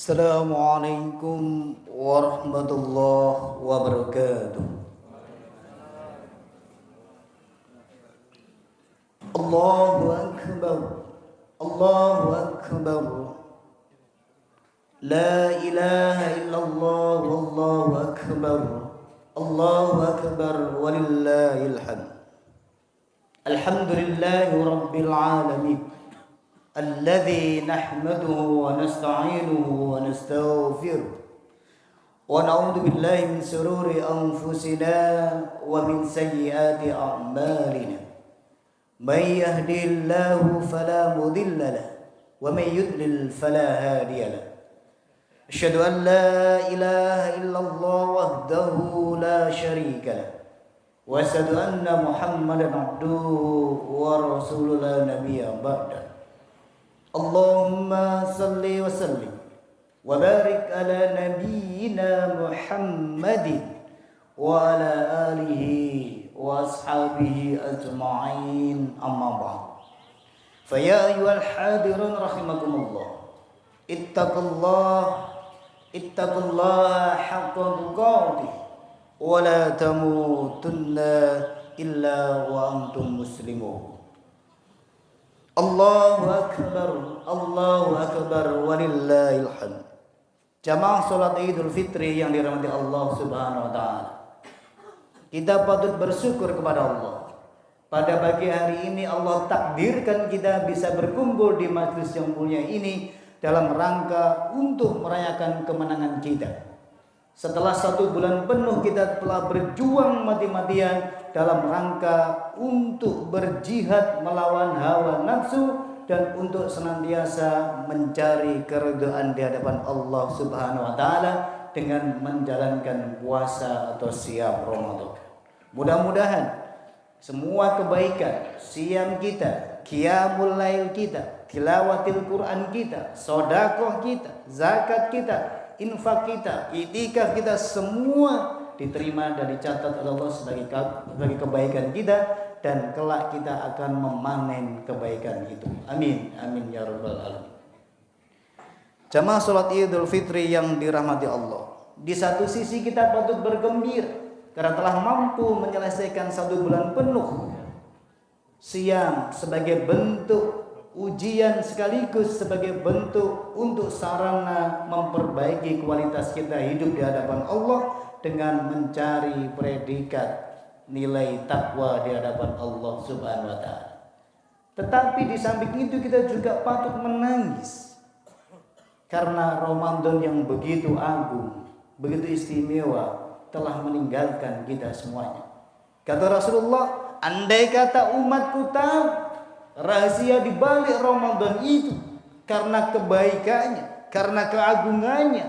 Assalamualaikum warahmatullahi wabarakatuh. Allahu akbar. Allahu akbar. La ilaha illallah wallahu akbar. Allahu akbar walillahil hamd. Alhamdulillahi rabbil alamin. الذي نحمده ونستعينه ونستغفره ونعوذ بالله من شرور أنفسنا ومن سيئات أعمالنا من يهده الله فلا مضل له ومن يضلل فلا هادي له أشهد أن لا إله إلا الله وحده لا شريك له وأشهد أن محمدا عبده ورسوله لا نبي بعده اللهم صل وسلم وبارك على نبينا محمد وعلى آله وأصحابه أجمعين أما بعد فيا أيها الحاضرون رحمكم الله اتقوا الله حق تقاته ولا تموتن إلا وأنتم مسلمون Allahu akbar walillahil hamd. Jamaah salat Idul Fitri yang dirahmati Allah Subhanahu wa taala. Kita patut bersyukur kepada Allah. Pada pagi hari ini Allah takdirkan kita bisa berkumpul di majelis yang mulia ini dalam rangka untuk merayakan kemenangan kita. Setelah 1 bulan penuh kita telah berjuang mati-matian dalam rangka untuk berjihad melawan hawa nafsu dan untuk senantiasa mencari keridhaan di hadapan Allah Subhanahu wa taala dengan menjalankan puasa atau siam Ramadan. Mudah-mudahan semua kebaikan siam kita, qiyamul lail kita, tilawatil Quran kita, sedekah kita, zakat kita, infak kita, itikaf kita semua diterima dan dicatat oleh Allah sebagai kebaikan kita dan kelak kita akan memanen kebaikan itu. Amin. Amin ya rabbal alamin. Jamaah salat Idul Fitri yang dirahmati Allah. Di satu sisi kita patut bergembira karena telah mampu menyelesaikan 1 bulan penuh siam sebagai bentuk ujian sekaligus sebagai bentuk untuk sarana memperbaiki kualitas kita hidup di hadapan Allah dengan mencari predikat nilai takwa di hadapan Allah Subhanahu wa taala. Tetapi di samping itu kita juga patut menangis karena Ramadan yang begitu agung, begitu istimewa telah meninggalkan kita semuanya. Kata Rasulullah, andai kata umatku tahu rahasia di balik Ramadan itu karena kebaikannya, karena keagungannya,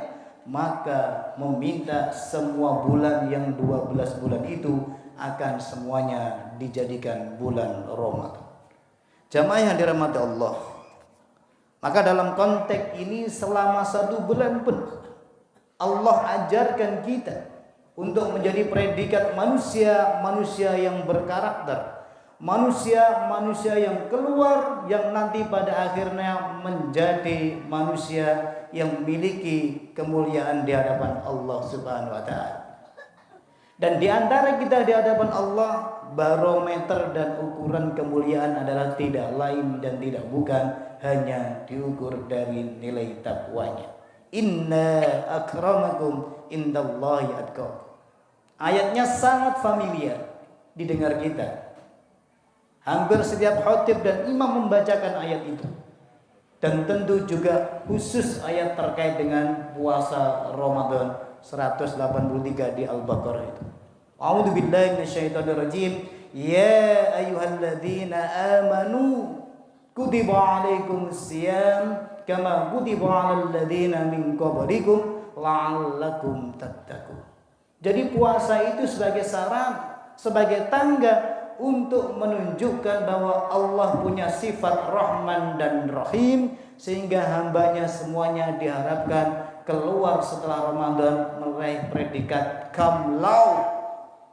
maka meminta semua bulan yang 12 bulan itu akan semuanya dijadikan bulan Ramadan. Jamaah yang dirahmati Allah, maka dalam konteks ini selama 1 bulan penuh Allah ajarkan kita untuk menjadi predikat manusia yang berkarakter, manusia yang keluar yang nanti pada akhirnya menjadi manusia yang memiliki kemuliaan di hadapan Allah Subhanahu wa taala. Dan di antara kita di hadapan Allah, barometer dan ukuran kemuliaan adalah tidak lain dan tidak bukan hanya diukur dari nilai takwanya. Inna akramakum indallahi atqakum. Ayatnya sangat familiar didengar kita. Hampir setiap khatib dan imam membacakan ayat itu. Dan tentu juga khusus ayat terkait dengan puasa Ramadan 183 di Al-Baqarah itu. A'udzu billahi minasyaitonir rajim. Ya ayyuhalladzina amanu kutiba 'alaikumus syiyam kama kutiba 'alal ladzina min qablikum la'allakum tattaqun. Jadi puasa itu sebagai sarana, sebagai tangga untuk menunjukkan bahwa Allah punya sifat Rahman dan Rahim, sehingga hambanya semuanya diharapkan keluar setelah Ramadan meraih predikat kamlau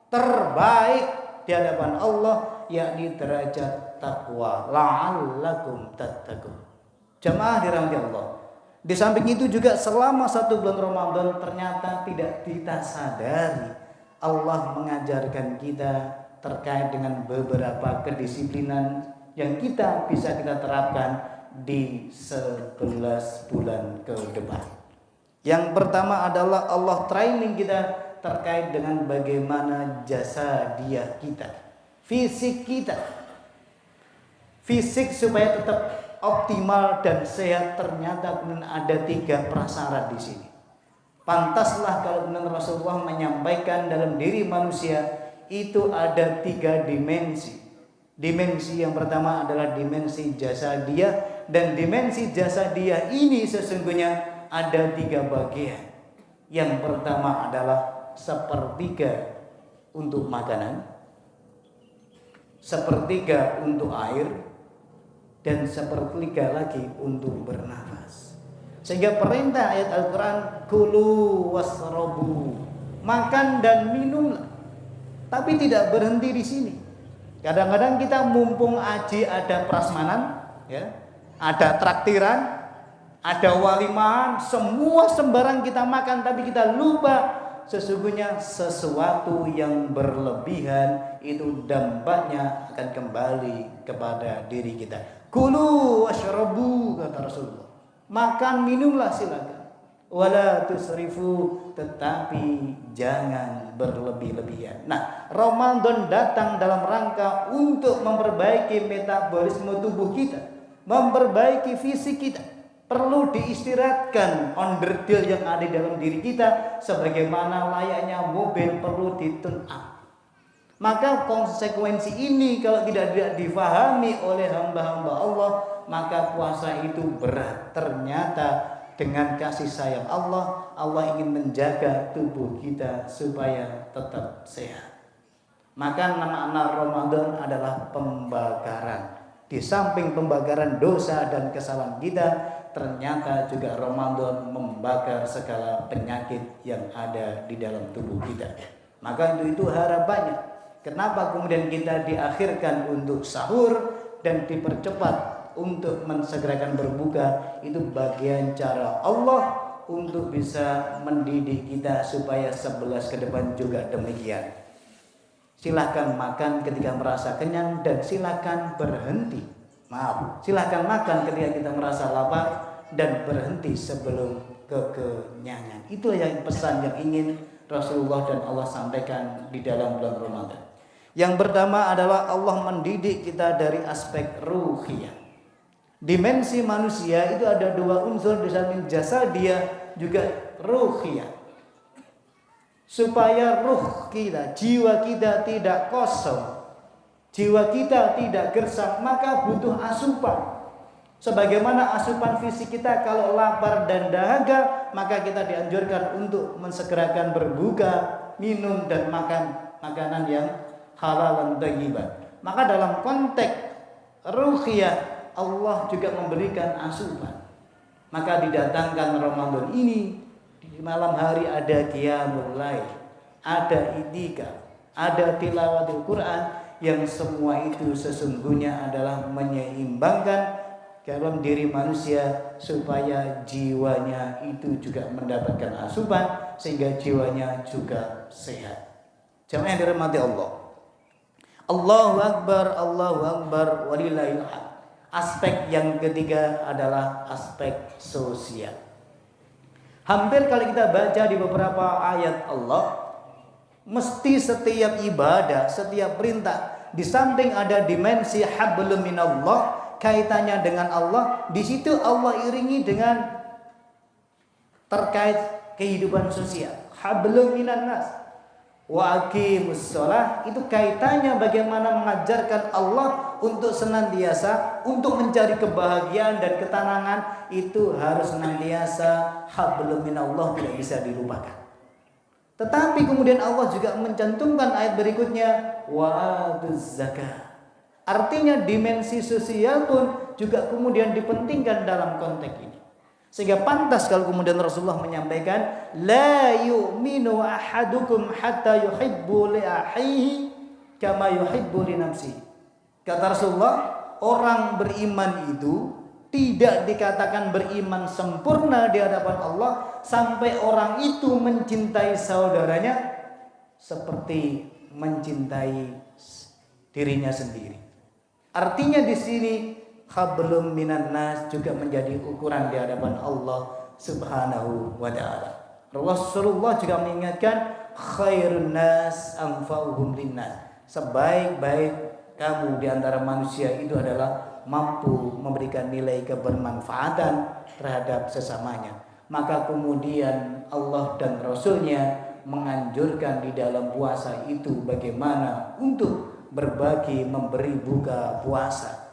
terbaik di hadapan Allah, yakni derajat takwa. La'allakum tattaqun. Jamaah dirahmati Allah. Di samping itu juga selama 1 bulan Ramadan ternyata tidak kita sadari Allah mengajarkan kita terkait dengan beberapa kedisiplinan yang kita bisa kita terapkan di 11 bulan ke depan. Yang pertama adalah Allah training kita terkait dengan bagaimana jasa dia kita, fisik kita. Fisik supaya tetap optimal dan sehat, ternyata kemudian ada 3 prasyarat di sini. Pantaslah kalau kemudian Rasulullah menyampaikan dalam diri manusia itu ada 3 dimensi. Dimensi yang pertama adalah dimensi jasa dia, dan dimensi jasa dia ini sesungguhnya ada 3 bagian. Yang pertama adalah 1/3 untuk makanan, 1/3 untuk air, dan 1/3 lagi untuk bernafas. Sehingga perintah ayat Al-Quran, kulu wasrobu, makan dan minumlah. Tapi tidak berhenti di sini. Kadang-kadang kita mumpung aji ada prasmanan, ya, ada traktiran, ada walimahan, semua sembarang kita makan, tapi kita lupa sesungguhnya sesuatu yang berlebihan itu dampaknya akan kembali kepada diri kita. Kulu washrabu, kata Rasulullah. Makan minumlah silakan. Wala tusrifu, tetapi jangan berlebih-lebihan. Nah, Ramadan datang dalam rangka untuk memperbaiki metabolisme tubuh kita, memperbaiki fisik kita. Perlu diistirahatkan onderdil yang ada dalam diri kita, sebagaimana layaknya mobil perlu ditune up. Maka konsekuensi ini kalau tidak difahami oleh hamba-hamba Allah, maka puasa itu berat. Ternyata dengan kasih sayang Allah, Allah ingin menjaga tubuh kita supaya tetap sehat. Maka nama Ramadan adalah pembakaran. Di samping pembakaran dosa dan kesalahan kita, ternyata juga Ramadan membakar segala penyakit yang ada di dalam tubuh kita. Maka itu harapannya. Kenapa kemudian kita diakhirkan untuk sahur dan dipercepat untuk mensegerakan berbuka? Itu bagian cara Allah untuk bisa mendidik kita supaya 11 ke depan juga demikian. Silahkan makan ketika merasa kenyang, dan silahkan berhenti. Silahkan makan ketika kita merasa lapar, dan berhenti sebelum kekenyangan. Itulah yang pesan yang ingin Rasulullah dan Allah sampaikan di dalam bulan Ramadan. Yang pertama adalah Allah mendidik kita dari aspek ruhiyah. Dimensi manusia itu ada 2 unsur, di samping jasa dia juga ruhiyah. Supaya ruh kita, jiwa kita tidak kosong, jiwa kita tidak gersang, maka butuh asupan. Sebagaimana asupan fisik kita, kalau lapar dan dahaga, maka kita dianjurkan untuk mensegerakan berbuka, minum dan makan makanan yang halal dan thayyiban. Maka dalam konteks ruhiyah Allah juga memberikan asupan. Maka didatangkan Ramadan ini, di malam hari ada qiyamul lail, ada itikaf, ada tilawatul Quran, yang semua itu sesungguhnya adalah menyeimbangkan dalam diri manusia supaya jiwanya itu juga mendapatkan asupan, sehingga jiwanya juga sehat. Jamaah yang dirahmati Allah, Allahu Akbar, walillahil hamd. Aspek yang ketiga adalah aspek sosial. Hampir kalau kita baca di beberapa ayat Allah, mesti setiap ibadah, setiap perintah, di samping ada dimensi hablum minallah, kaitannya dengan Allah, di situ Allah iringi dengan terkait kehidupan sosial. Hablum minan nas wa aqimus shalah, itu kaitannya bagaimana mengajarkan Allah untuk senantiasa untuk mencari kebahagiaan dan ketenangan, itu harus senantiasa hablum minallah, tidak bisa dilupakan. Tetapi kemudian Allah juga mencantumkan ayat berikutnya, wa atuz zakah. Artinya dimensi sosial pun juga kemudian dipentingkan dalam konteks ini. Sehingga pantas kalau kemudian Rasulullah menyampaikan, la yu'minu ahadukum hatta yuhibbu li akhihi kama yuhibbu li nafsihi. Kata Rasulullah, orang beriman itu tidak dikatakan beriman sempurna di hadapan Allah sampai orang itu mencintai saudaranya seperti mencintai dirinya sendiri. Artinya di sini hablum minan nas juga menjadi ukuran di hadapan Allah Subhanahu wa taala. Rasulullah juga mengingatkan khairun nas anfa'uhum linnas. Sebaik-baik kamu di antara manusia itu adalah mampu memberikan nilai kebermanfaatan terhadap sesamanya. Maka kemudian Allah dan Rasulnya menganjurkan di dalam puasa itu bagaimana untuk berbagi, memberi buka puasa,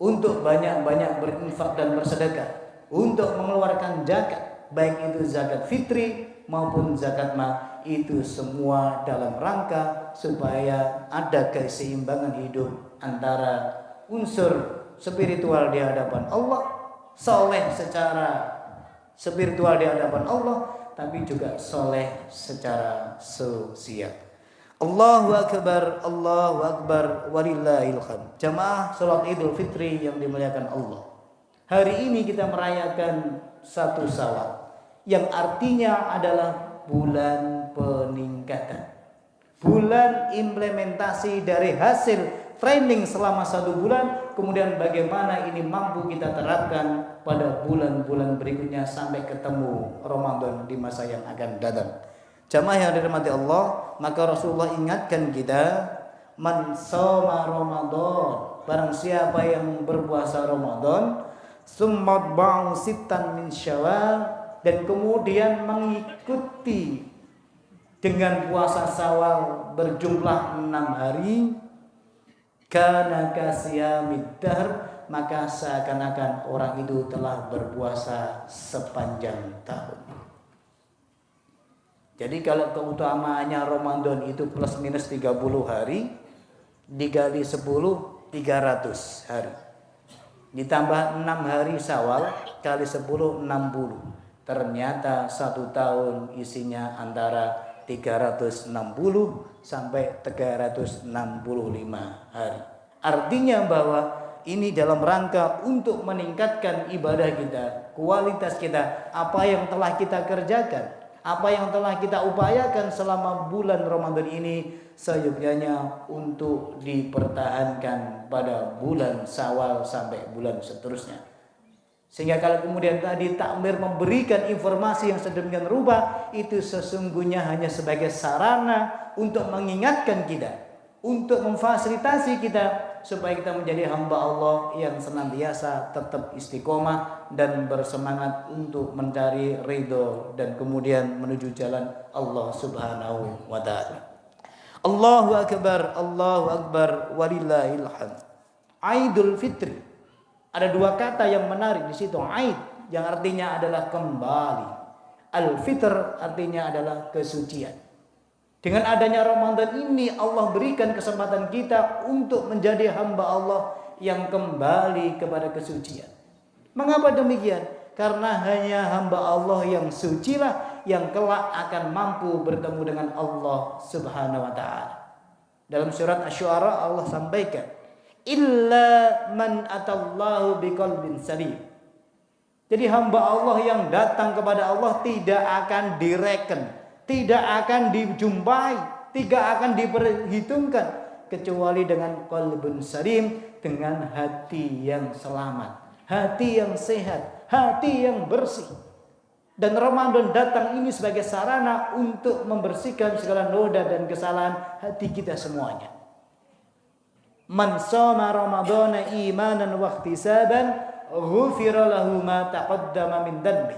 untuk banyak-banyak berinfak dan bersedekah, untuk mengeluarkan zakat, baik itu zakat fitri maupun zakat mal, itu semua dalam rangka supaya ada keseimbangan hidup antara unsur spiritual di hadapan Allah, soleh secara spiritual di hadapan Allah, tapi juga soleh secara sosial. Allahu Akbar, walillahil hamd. Jamaah salat Idul Fitri yang dimuliakan Allah. Hari ini kita merayakan 1 Syawal yang artinya adalah bulan peningkatan. Bulan implementasi dari hasil training selama 1 bulan, kemudian bagaimana ini mampu kita terapkan pada bulan-bulan berikutnya sampai ketemu Ramadan di masa yang akan datang. Jamaah yang dirahmati Allah, maka Rasulullah ingatkan kita, man shoma Ramadan, barang siapa yang berpuasa Ramadan, summat ba'u sittan min Syawal, dan kemudian mengikuti dengan puasa Syawal berjumlah 6 hari, kana kasiyamid dahr, maka seakan-akan orang itu telah berpuasa sepanjang tahun. Jadi kalau keutamaannya Ramadan itu plus minus 30 hari, dikali 10 300 hari. Ditambah 6 hari Syawal kali 10 60. Ternyata 1 tahun isinya antara 360 sampai 365 hari. Artinya bahwa ini dalam rangka untuk meningkatkan ibadah kita, kualitas kita, apa yang telah kita kerjakan, apa yang telah kita upayakan selama bulan Ramadan ini, seyogyanya untuk dipertahankan pada bulan Syawal sampai bulan seterusnya. Sehingga kalau kemudian tadi takmir memberikan informasi yang sedemikian rupa, itu sesungguhnya hanya sebagai sarana untuk mengingatkan kita, untuk memfasilitasi kita supaya kita menjadi hamba Allah yang senantiasa tetap istiqomah dan bersemangat untuk mencari ridho dan kemudian menuju jalan Allah Subhanahu wa taala. Allahu Akbar, walillahil hamd. Aidul Fitri. Ada 2 kata yang menarik di situ. Aid yang artinya adalah kembali. Al-Fitr artinya adalah kesucian. Dengan adanya Ramadan ini Allah berikan kesempatan kita untuk menjadi hamba Allah yang kembali kepada kesucian. Mengapa demikian? Karena hanya hamba Allah yang sucilah yang kelak akan mampu bertemu dengan Allah Subhanahu wa taala. Dalam surat Asy-Syu'ara Allah sampaikan, illa man atallahu biqalbin salim. Jadi hamba Allah yang datang kepada Allah tidak akan direken, tidak akan dijumpai, tidak akan diperhitungkan kecuali dengan qalbun salim, dengan hati yang selamat, hati yang sehat, hati yang bersih. Dan Ramadan datang ini sebagai sarana untuk membersihkan segala noda dan kesalahan hati kita semuanya. Man shoma Ramadana imanan wa ihtisaban ghufira lahu ma taqaddama min dhanbi.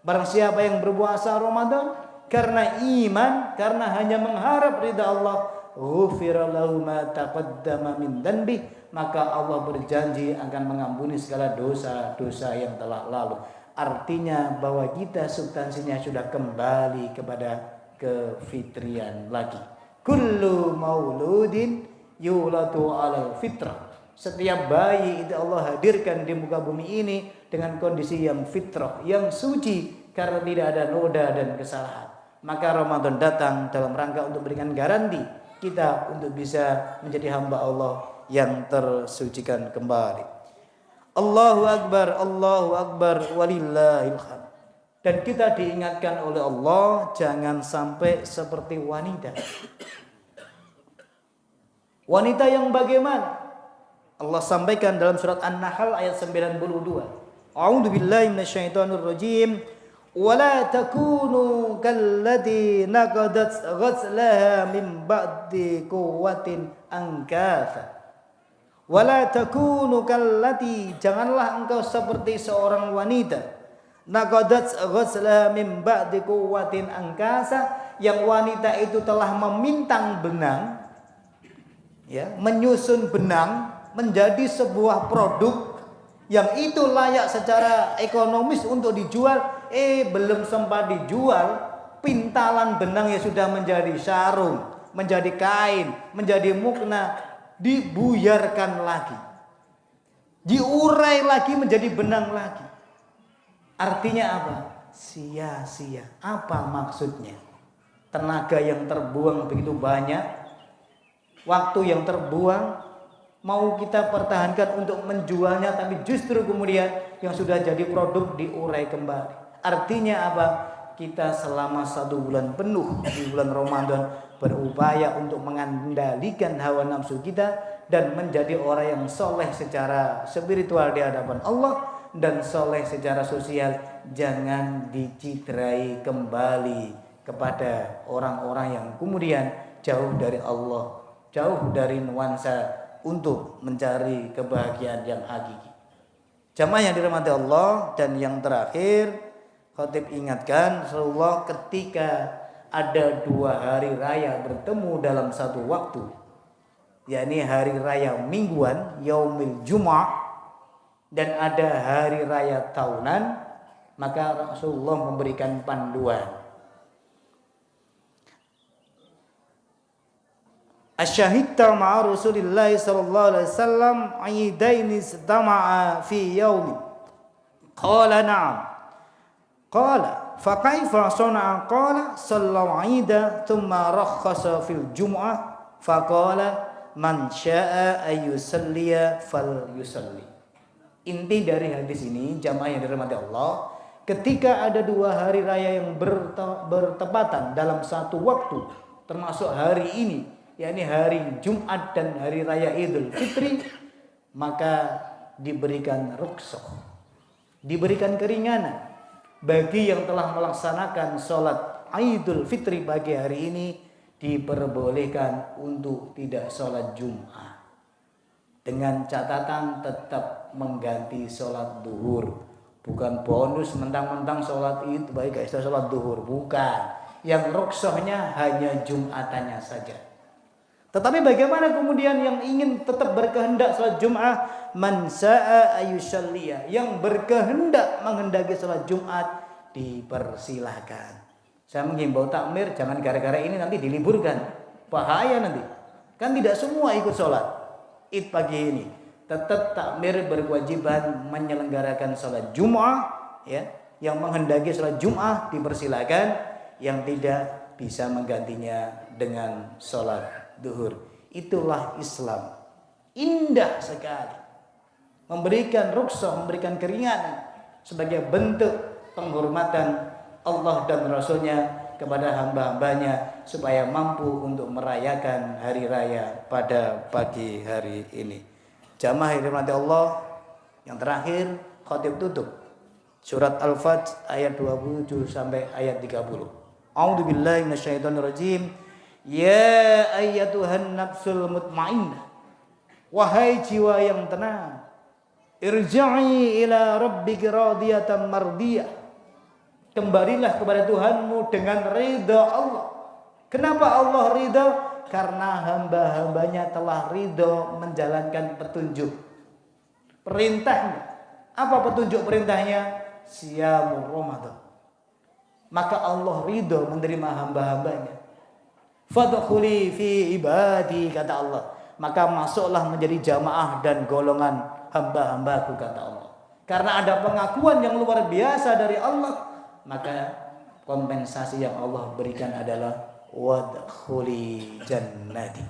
Barang siapa yang berpuasa Ramadan karena iman, karena hanya mengharap ridha Allah, ghufira lahu ma taqaddama min dhanbi, maka Allah berjanji akan mengampuni segala dosa-dosa yang telah lalu. Artinya bahwa kita substansinya sudah kembali kepada kefitrian lagi. Kullu mauludin yulatu alal fitrah. Setiap bayi itu Allah hadirkan di muka bumi ini dengan kondisi yang fitrah, yang suci, karena tidak ada noda dan kesalahan. Maka Ramadan datang dalam rangka untuk memberikan garansi kita untuk bisa menjadi hamba Allah yang tersucikan kembali. Allahu Akbar, walillahil hamd. Dan kita diingatkan oleh Allah, jangan sampai seperti wanita. Wanita yang bagaimana? Allah sampaikan dalam surat An-Nahl ayat 92. A'udzu billahi minasyaitonir rajim. Wala takunu kallati naqadat ghazlaha min ba'di quwwatin ankatha. Wala takunu kallati, janganlah engkau seperti seorang wanita. Naqadat ghazlaha min ba'di quwwatin ankatha, yang wanita itu telah memintang benang, ya, menyusun benang menjadi sebuah produk yang itu layak secara ekonomis untuk dijual, belum sempat dijual, pintalan benangnya sudah menjadi sarung, menjadi kain, menjadi mukna, dibuyarkan lagi, diurai lagi menjadi benang lagi. Artinya apa? Sia-sia. Apa maksudnya? Tenaga yang terbuang begitu banyak, waktu yang terbuang, mau kita pertahankan untuk menjualnya, tapi justru kemudian yang sudah jadi produk diurai kembali. Artinya apa? Kita selama 1 bulan penuh di bulan Ramadan berupaya untuk mengendalikan hawa nafsu kita dan menjadi orang yang soleh secara spiritual di hadapan Allah dan soleh secara sosial. Jangan dicitrai kembali kepada orang-orang yang kemudian jauh dari Allah, jauh dari nuansa untuk mencari kebahagiaan yang hakiki. Jamaah yang dirahmati Allah, dan yang terakhir khatib ingatkan, Rasulullah ketika ada 2 hari raya bertemu dalam satu waktu, yakni hari raya mingguan yaumil Jum'ah dan ada hari raya tahunan, maka Rasulullah memberikan panduan. Asyahidta ma'a Rasulillah sallallahu alaihi wasallam aidaini istama'a fi yaumi. Qala na'am. Qala fa kaifa sana'a? Qala sallallahu aida thumma rakhasa fil jum'ah fa qala man syaa'a ayyusalliya falyusalli. Inti dari hadis ini, jamaah yang dirahmati Allah, ketika ada 2 hari raya yang bertepatan dalam satu waktu, termasuk hari ini, yakni hari Jumat dan hari raya Idul Fitri, maka diberikan rukhsah, diberikan keringanan bagi yang telah melaksanakan sholat Idul Fitri pagi hari ini, diperbolehkan untuk tidak sholat Jumat, dengan catatan tetap mengganti sholat duhur. Bukan bonus mentang-mentang sholat itu baik gak sholat duhur, bukan. Yang rukhsahnya hanya Jumatannya saja. Tetapi bagaimana kemudian yang ingin tetap berkehendak salat Jumat? Man sa'a ayyusalliya, yang berkehendak menghendaki salat Jumat dipersilahkan. Saya menghimbau takmir, jangan gara-gara ini nanti diliburkan, bahaya nanti. Kan tidak semua ikut salat Id pagi ini. Tetap takmir berkewajiban menyelenggarakan salat Jumat, ya. Yang menghendaki salat Jumat dipersilahkan, yang tidak bisa menggantinya dengan salat duhur. Itulah Islam, indah sekali, memberikan rukhsah, memberikan keringanan sebagai bentuk penghormatan Allah dan Rasulnya kepada hamba-hambanya supaya mampu untuk merayakan hari raya pada pagi hari ini. Jamaah yang dirahmati Allah, yang terakhir khatib tutup surat Al-Fajr ayat 27 sampai ayat 30. A'udzu billahi minasyaitonir rajim. Ya ayyatuhan nafsul mutmainnah, wahai jiwa yang tenang, irji'i ila rabbiki radiyatan mardiyah, kembalilah kepada Tuhanmu dengan ridha Allah. Kenapa Allah ridha? Karena hamba-hambanya telah ridha menjalankan petunjuk perintahnya. Apa petunjuk perintahnya? Siyamul Ramadan. Maka Allah ridha menerima hamba-hambanya. Fadkhuli fi ibadi, kata Allah, maka masuklah menjadi jamaah dan golongan hamba-hambaku, kata Allah. Karena ada pengakuan yang luar biasa dari Allah, maka kompensasi yang Allah berikan adalah wadkhuli jannati.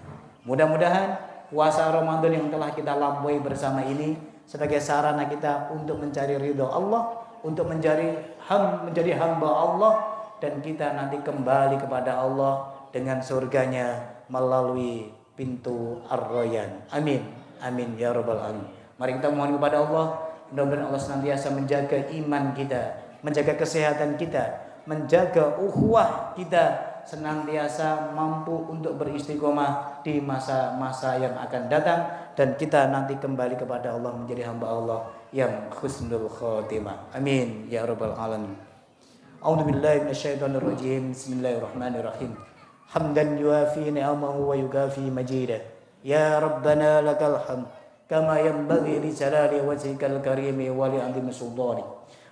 Mudah-mudahan puasa Ramadan yang telah kita lampaui bersama ini sebagai sarana kita untuk mencari ridho Allah, untuk menjadi hamba Allah, dan kita nanti kembali kepada Allah dengan surganya melalui pintu Ar-Rayyan. Amin. Amin ya rabbal alamin. Mari kita mohon kepada Allah, mudah-mudahan Allah senantiasa menjaga iman kita, menjaga kesehatan kita, menjaga ukhuwah kita, senantiasa mampu untuk beristiqomah di masa-masa yang akan datang, dan kita nanti kembali kepada Allah menjadi hamba Allah yang husnul khotimah. Amin ya rabbal alamin. A'udzu billahi minasyaitonir rajim. Bismillahirrahmanirrahim. Hamdan yuafi ni'amahu wa yukafi majidah. Ya rabbana lakal hamd kama yanbaghi li jalali wajhikal karim wa li 'azimi sultani.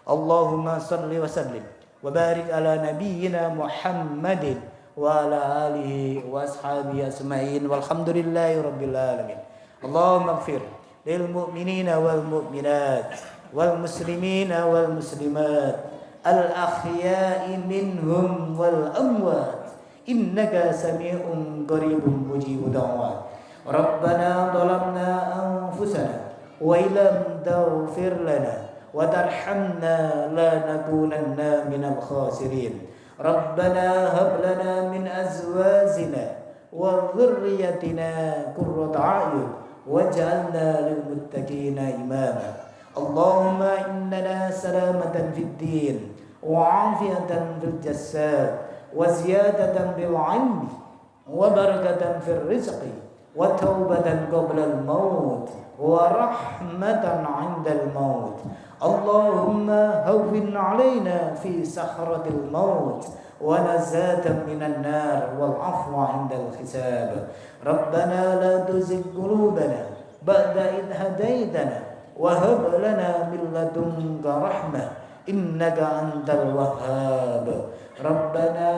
Allahumma shalli wa sallim wa barik ala nabiyyina Muhammadin wa ala alihi wa ashabihi asma'in walhamdulillahi rabbil alamin. Allahumma ighfir lil mu'minina wal mu'minat wal muslimina wal muslimat al ahya'i minhum wal amwat innaka sami'un qaribun mujibud da'wat. Rabbana dhalamna anfusana wa illam taghfir lana wa tarhamna lanakunanna minal khasirin. Rabbana hab lana min azwajina wa dhurriyyatina qurrata a'yun waj'alna lil muttaqina imama. Allahumma innana salamatan fid din wa 'afiyatan fil jasad wa ziyadatan bil 'ilmi wa barakatan fil rizqi wa taubatan qabla al maut wa rahmatan 'inda al maut. Allahumma hawwin 'alaina fi sakhratil maut wa nazatan minan nar wal 'afwa 'inda al hisab. Rabbana la tuzigh qulubana ba'da idh hadaitana wa hab lana min ladunka rahmah innaka antal wahhab. Rabbana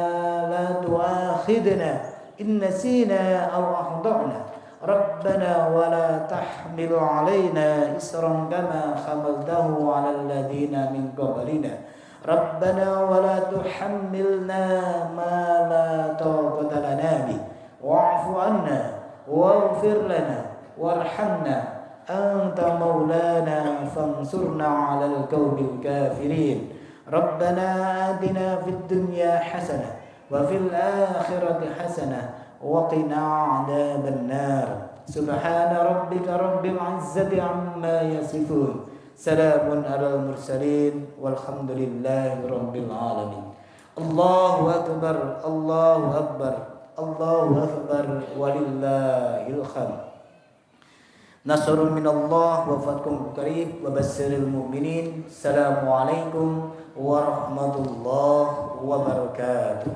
la tu'akhidna in nasina aw akhtana. Rabbana wa la tahmil 'alaina isran kama hamaltahu 'alal ladzina min qablina. Rabbana wa la tuhammilna ma la taqata lana bi wa'fu 'anna waghfir lana warhamna anta maulana fansurna 'alal qaumil kafirin. Rabbana atina fid dunya hasanah wa fil akhirati hasanah wa qina 'adzaban nar. Subhana rabbika rabbil 'izzati 'amma yasifun. Salamun 'alal mursalin walhamdulillahi rabbil alamin. Allahu akbar, Allahu akbar, Allahu akbar walillahil hamd. Nasrun minallah wa fathun qarib wa basyiril mu'minin. Assalamualaikum warahmatullahi wabarakatuh.